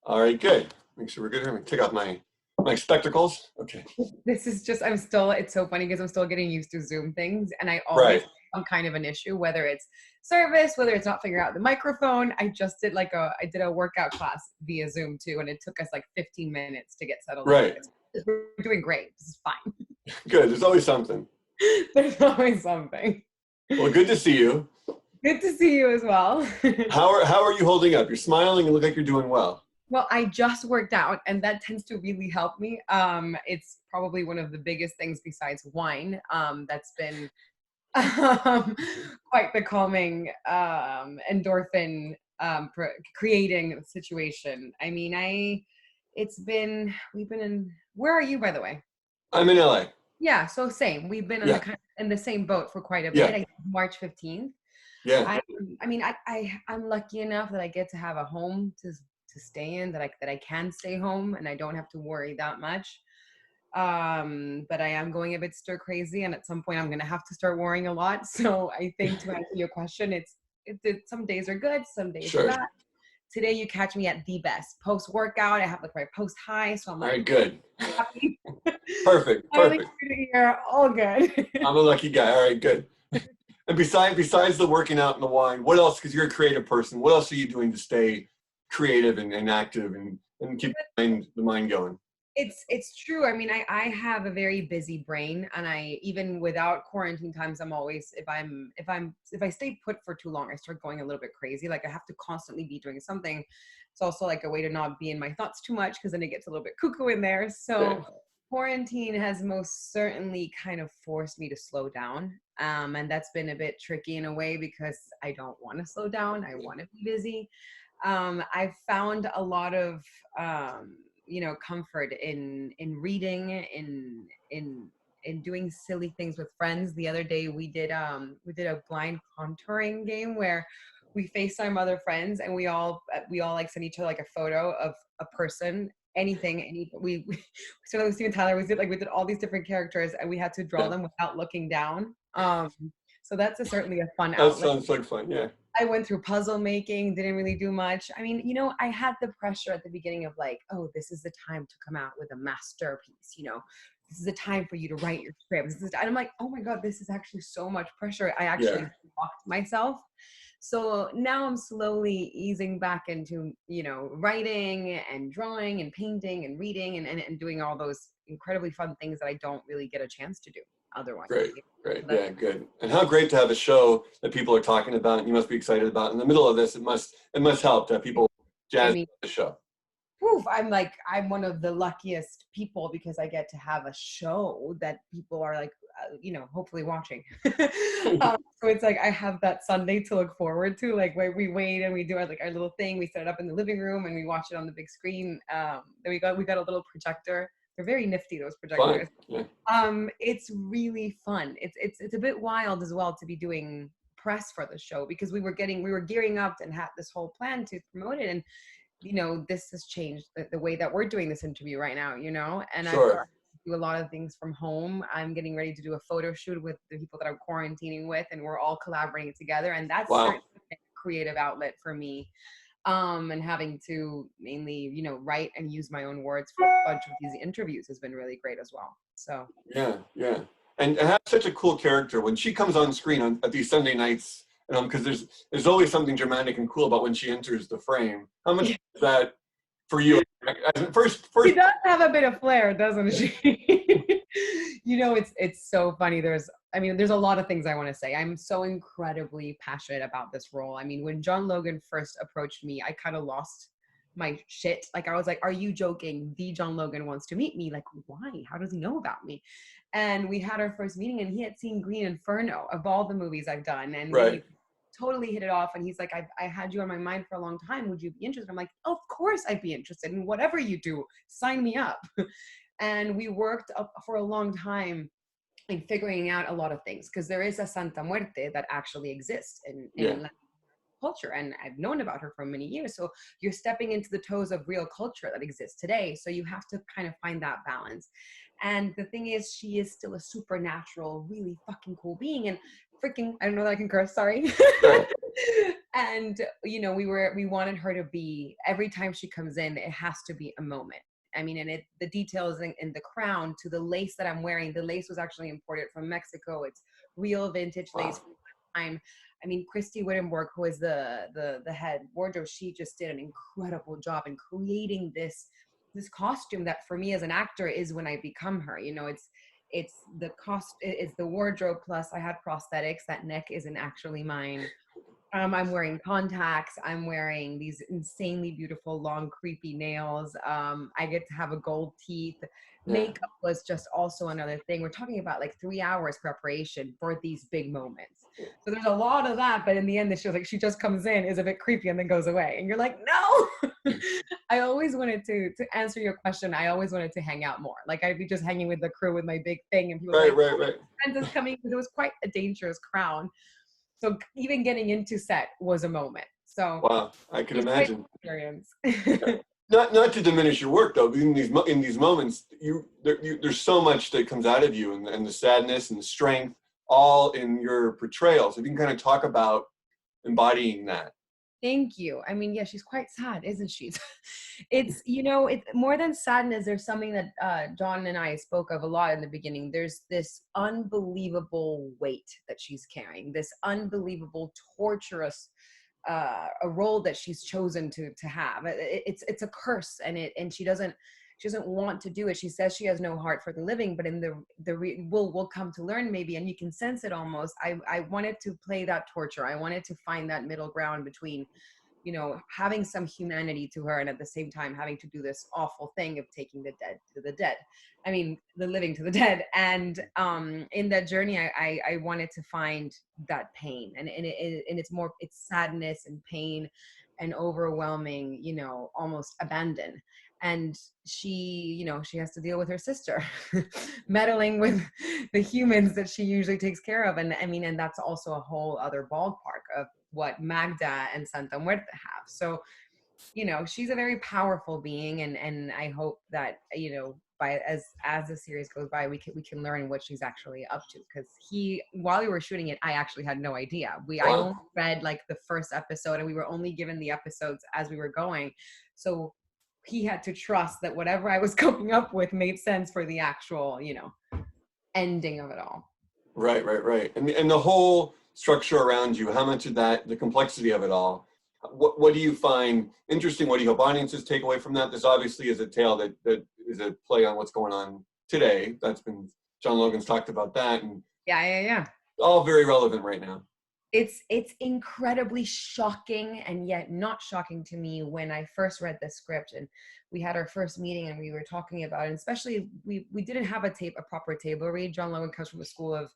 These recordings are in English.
All right, good. Make sure we're good here. Let me take off my spectacles. Okay. This is just, it's so funny because I'm still getting used to Zoom things, and I always Right. have some kind of an issue, whether it's service, whether it's not figuring out the microphone. I just did I did a workout class via Zoom too, and it took us like 15 minutes to get settled in. Right. We're doing great. This is fine. Good. There's always something. There's always something. Well, good to see you. Good to see you as well. How are you holding up? You're smiling and look like you're doing well. Well, I just worked out, and that tends to really help me. It's probably one of the biggest things besides wine. That's been quite the calming endorphin creating situation. I mean, we've been in. Where are you, by the way? I'm in LA. Yeah, so same. We've been in the same boat for quite a bit. Yeah. I think March 15th. Yeah. I'm lucky enough that I get to have a home to stay in, that I can stay home and I don't have to worry that much. But I am going a bit stir crazy, and at some point I'm going to have to start worrying a lot. So I think to answer your question, it's some days are good, some days are bad. Today you catch me at the best. Post workout, I have like my post high, so I'm like, all right, good. Happy. Perfect. Here, all good. I'm a lucky guy. All right, good. And besides the working out and the wine, what else? Because you're a creative person. What else are you doing to stay creative and active and keep the mind going? It's true. I mean, I have a very busy brain, and even without quarantine times, I'm always, if I stay put for too long, I start going a little bit crazy. Like I have to constantly be doing something. It's also like a way to not be in my thoughts too much, because then it gets a little bit cuckoo in there. So quarantine has most certainly kind of forced me to slow down. And that's been a bit tricky in a way, because I don't want to slow down. I want to be busy. I've found a lot of, comfort in reading, in doing silly things with friends. The other day we did a blind contouring game where we FaceTime other friends, and we all like send each other like a photo of a person, anything, we started with Steve and Tyler. We did all these different characters, and we had to draw them without looking down. So that's certainly a fun outlet. That sounds like fun, yeah. I went through puzzle making, didn't really do much. I mean, I had the pressure at the beginning of like, oh, this is the time to come out with a masterpiece, this is the time for you to write your script. And I'm like, oh my God, this is actually so much pressure. I actually blocked myself. So now I'm slowly easing back into, writing and drawing and painting and reading and doing all those incredibly fun things that I don't really get a chance to do otherwise. Great. Yeah, good. And how great to have a show that people are talking about and you must be excited about. In the middle of this, it must help to have people jazz the show. I'm one of the luckiest people, because I get to have a show that people are like, hopefully watching. So it's like I have that Sunday to look forward to, like where we wait and we do our little thing. We set it up in the living room and we watch it on the big screen. Then we got a little projector. They're very nifty, those projectors. Yeah. It's really fun. It's a bit wild as well to be doing press for the show, because we were gearing up and had this whole plan to promote it, and this has changed the way that we're doing this interview right now, and I've do a lot of things from home. I'm getting ready to do a photo shoot with the people that I'm quarantining with, and we're all collaborating together, and that's certainly a creative outlet for me. And having to mainly, write and use my own words for a bunch of these interviews has been really great as well. So yeah, and have such a cool character when she comes on screen at these Sunday nights. Because there's always something dramatic and cool about when she enters the frame. How much is that for you? First, she does have a bit of flair, doesn't she? It's so funny. There's a lot of things I want to say. I'm so incredibly passionate about this role. I mean, when John Logan first approached me, I kind of lost my shit. Like, I was like, are you joking? The John Logan wants to meet me. Like, why? How does he know about me? And we had our first meeting, and he had seen Green Inferno, of all the movies I've done. And we totally hit it off. And he's like, I had you on my mind for a long time. Would you be interested? I'm like, of course I'd be interested in whatever you do. Sign me up. And we worked up for a long time in figuring out a lot of things, because there is a Santa Muerte that actually exists in Latin culture, and I've known about her for many years. So you're stepping into the toes of real culture that exists today. So you have to kind of find that balance. And the thing is, she is still a supernatural, really fucking cool being. And freaking, I don't know that I can curse, sorry. And we wanted her to be, every time she comes in, it has to be a moment. I mean, and the details in the crown, to the lace that I'm wearing. The lace was actually imported from Mexico. It's real vintage lace from the time. I mean, Christy Wittenborg, who is the head wardrobe, she just did an incredible job in creating this costume that for me as an actor is when I become her. It's the cost, it's the wardrobe, plus I had prosthetics. That neck isn't actually mine. I'm wearing contacts. I'm wearing these insanely beautiful, long, creepy nails. I get to have a gold teeth. Makeup was just also another thing. We're talking about like 3 hours preparation for these big moments. So there's a lot of that. But in the end, she just comes in, is a bit creepy, and then goes away. And you're like, no. I always wanted to answer your question. I always wanted to hang out more. Like I'd be just hanging with the crew with my big thing, and people right. friends is coming, because it was quite a dangerous crown. So even getting into set was a moment. So wow, I can imagine. Experience. Not to diminish your work though, but in these moments, there's so much that comes out of you, and the sadness and the strength, all in your portrayals. If you can kind of talk about embodying that. Thank you. I mean, yeah, she's quite sad, isn't she? It's more than sadness. There's something that John and I spoke of a lot in the beginning. There's this unbelievable weight that she's carrying, this unbelievable torturous a role that she's chosen to have. It's a curse, and she doesn't want to do it. She says she has no heart for the living, but in we'll come to learn maybe, and you can sense it almost. I wanted to play that torture. I wanted to find that middle ground between, having some humanity to her, and at the same time having to do this awful thing of taking the dead to the dead. I mean, the living to the dead. And in that journey, I wanted to find that pain, and it's sadness and pain and overwhelming, almost abandon. And she has to deal with her sister meddling with the humans that she usually takes care of. And I mean, and that's also a whole other ballpark of what Magda and Santa Muerte have. So, she's a very powerful being, and I hope that, by as the series goes by, we can learn what she's actually up to. Because while we were shooting it, I actually had no idea. I only read like the first episode, and we were only given the episodes as we were going. So he had to trust that whatever I was coming up with made sense for the actual, ending of it all. Right. And the whole structure around you, how much of that, the complexity of it all, what do you find interesting? What do you hope audiences take away from that? This obviously is a tale that is a play on what's going on today. John Logan's talked about that. And yeah. All very relevant right now. It's incredibly shocking, and yet not shocking to me when I first read the script and we had our first meeting and we were talking about it. And especially we didn't have a proper table read. John Logan comes from a school of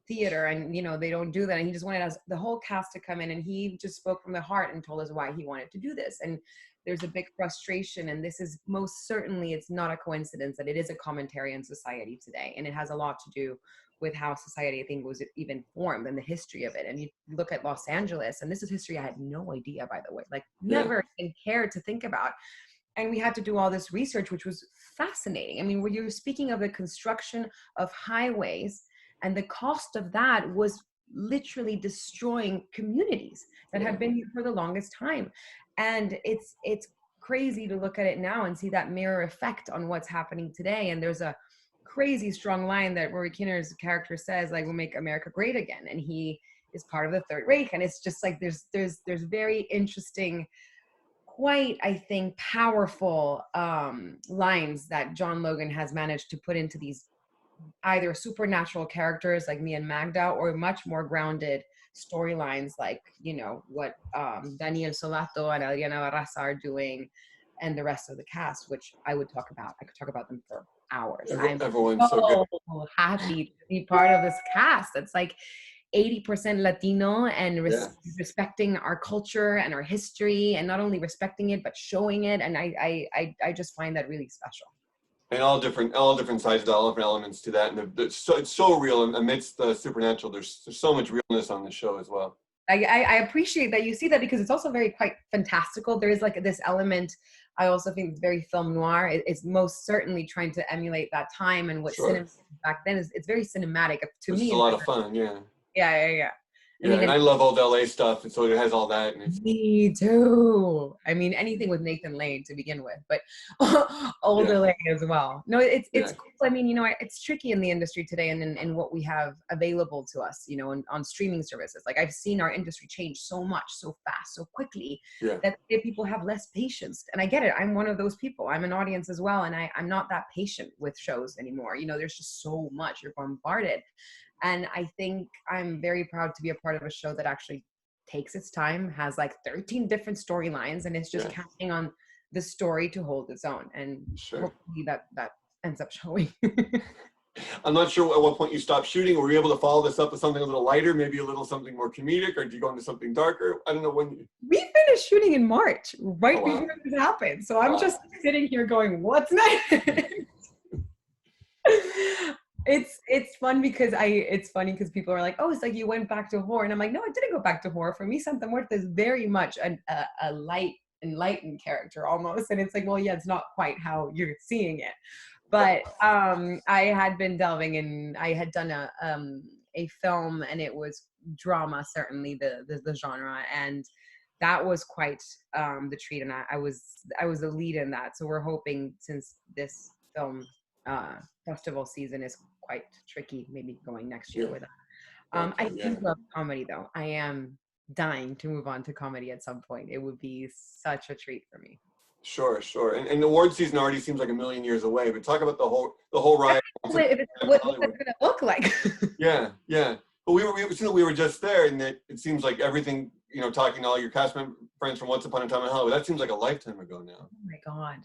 theater, and they don't do that. And he just wanted the whole cast to come in, and he just spoke from the heart and told us why he wanted to do this. And there's a big frustration, and this is most certainly, it's not a coincidence that it is a commentary on society today, and it has a lot to do with how society, I think, was even formed and the history of it. And you look at Los Angeles, and this is history I had no idea, by the way, like never even cared to think about. And we had to do all this research, which was fascinating. I mean, when you're speaking of the construction of highways, and the cost of that was literally destroying communities that had been here for the longest time. And it's crazy to look at it now and see that mirror effect on what's happening today. And there's a crazy strong line that Rory Kinnear's character says, like, we'll make America great again. And he is part of the Third Reich. And it's just like, there's very interesting, quite, I think, powerful lines that John Logan has managed to put into these either supernatural characters like me and Magda, or much more grounded storylines like, what Daniel Solato and Adriana Barraza are doing, and the rest of the cast, which I could talk about them for hours. Everyone's so good. Happy to be part of this cast that's like 80% Latino, and respecting our culture and our history, and not only respecting it but showing it. And I just find that really special. And all different sizes, all different elements to that, and it's so real. And amidst the supernatural, there's so much realness on the show as well. I appreciate that you see that, because it's also very quite fantastical. There is like this element. I also think it's very film noir. It's most certainly trying to emulate that time and what cinema back then is. It's very cinematic to me. It's a lot of fun, yeah. Yeah. I Yeah, mean, and I love old LA stuff, and so it has all that. And it's me too. I mean, anything with Nathan Lane to begin with, but old yeah, LA as well. No, it's yeah, cool. I mean, it's tricky in the industry today, and in what we have available to us, on streaming services. Like I've seen our industry change so much, so fast, so quickly yeah, that people have less patience. And I get it. I'm one of those people. I'm an audience as well, and I'm not that patient with shows anymore. There's just so much. You're bombarded. And I think I'm very proud to be a part of a show that actually takes its time, has like 13 different storylines, and it's just yeah, counting on the story to hold its own. And sure. hopefully that ends up showing. I'm not sure at what point you stopped shooting. Were you able to follow this up with something a little lighter, maybe a little something more comedic, or do you go into something darker? I don't know when. We finished shooting in March, right Oh, wow. before this happened. So I'm Wow. just sitting here going, what's next? It's fun because it's funny because people are like, oh, it's like you went back to horror, and I'm like, no, I didn't go back to horror. For me, Santa Muerte is very much a light, enlightened character almost, and it's like, well, yeah, it's not quite how you're seeing it, but I had been delving in. I had done a film, and it was drama, certainly the genre, and that was quite the treat, and I was the lead in that. So we're hoping, since this film festival season is quite tricky, maybe going next year with it. Okay, I yeah. do love comedy though. I am dying to move on to comedy at some point. It would be such a treat for me. Sure, sure. And the award season already seems like a million years away, but talk about the whole ride. What's that going to look like? Yeah, yeah. But we were just there, and it seems like everything, talking to all your friends from Once Upon a Time in Hollywood, that seems like a lifetime ago now. Oh my God.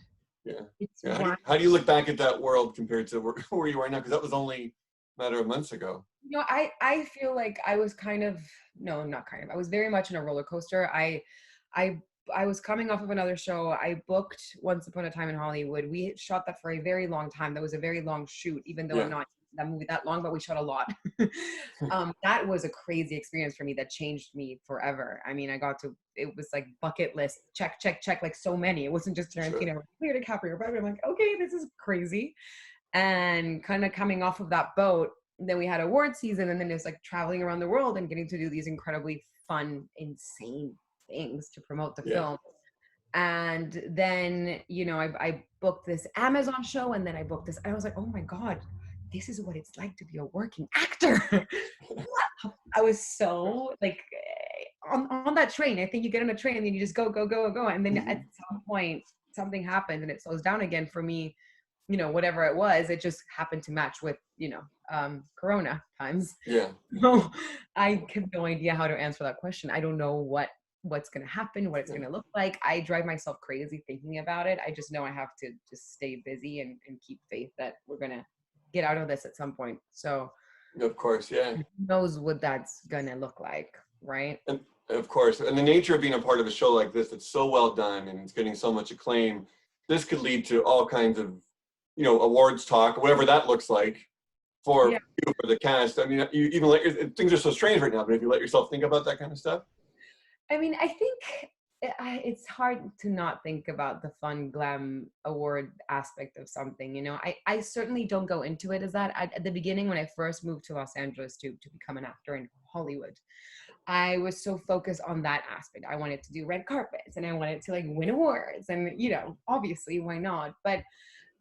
Yeah. It's Yeah. How do you look back at that world compared to where you are now? Because that was only a matter of months ago. I feel like I was I was very much in a roller coaster. I was coming off of another show. I booked Once Upon a Time in Hollywood. We shot that for a very long time. That was a very long shoot, even though I'm not that movie that long, but we shot a lot. That was a crazy experience for me that changed me forever. I mean, it was like bucket list, check, check, check, like so many. It wasn't just Tarantino, Leo DiCaprio, but I'm like, okay, this is crazy. And kind of coming off of that boat, then we had award season, and then it was like traveling around the world and getting to do these incredibly fun, insane things to promote the film. And then, I booked this Amazon show, and then I booked this, and I was like, oh my God, this is what it's like to be a working actor. I was so like on that train. I think you get on a train and then you just go, go, go, go. And then at some point something happens and it slows down again for me. Whatever it was, it just happened to match with, Corona times. Yeah. So I have no idea how to answer that question. I don't know what's going to happen, what it's going to look like. I drive myself crazy thinking about it. I just know I have to just stay busy and keep faith that we're going to get out of this at some point. So of course, yeah. who knows what that's going to look like, right? And of course, and the nature of being a part of a show like this that's so well done and it's getting so much acclaim, this could lead to all kinds of, awards talk, whatever that looks like for you, for the cast. I mean, you even things are so strange right now, but if you let yourself think about that kind of stuff. I mean, I think it's hard to not think about the fun glam award aspect of something. I certainly don't go into it as that. At the beginning, when I first moved to Los Angeles to become an actor in Hollywood, I was so focused on that aspect. I wanted to do red carpets and I wanted to like win awards, and obviously why not? But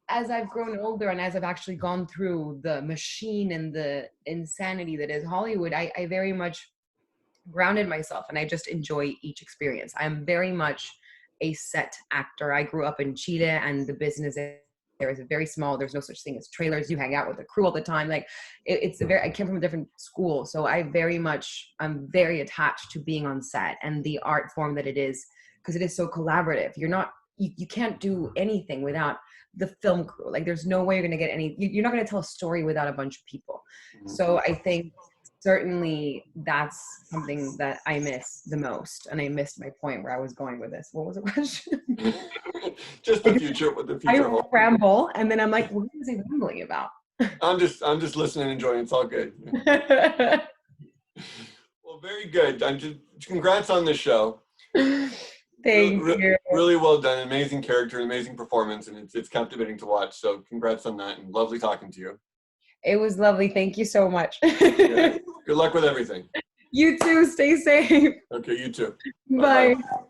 as I've grown older and as I've actually gone through the machine and the insanity that is Hollywood, I very much grounded myself, and I just enjoy each experience. I'm very much a set actor. I grew up in Chile, and the business there is very small. There's no such thing as trailers. You hang out with the crew all the time. Like I came from a different school, so I'm very attached to being on set and the art form that it is, because it is so collaborative. You can't do anything without the film crew. Like there's no way you're going to get you're not going to tell a story without a bunch of people. So I think certainly that's something that I miss the most. And I missed my point where I was going with this. What was the question? Just the future. What the future holds. I ramble, and then I'm like, what was I rambling about? I'm just listening and enjoying. It's all good. Well, very good. Congrats on the show. Thank you. Really well done. Amazing character, amazing performance, and it's captivating to watch. So congrats on that, and lovely talking to you. It was lovely. Thank you so much. Yeah. Good luck with everything. You too. Stay safe. Okay, you too. Bye. Bye-bye.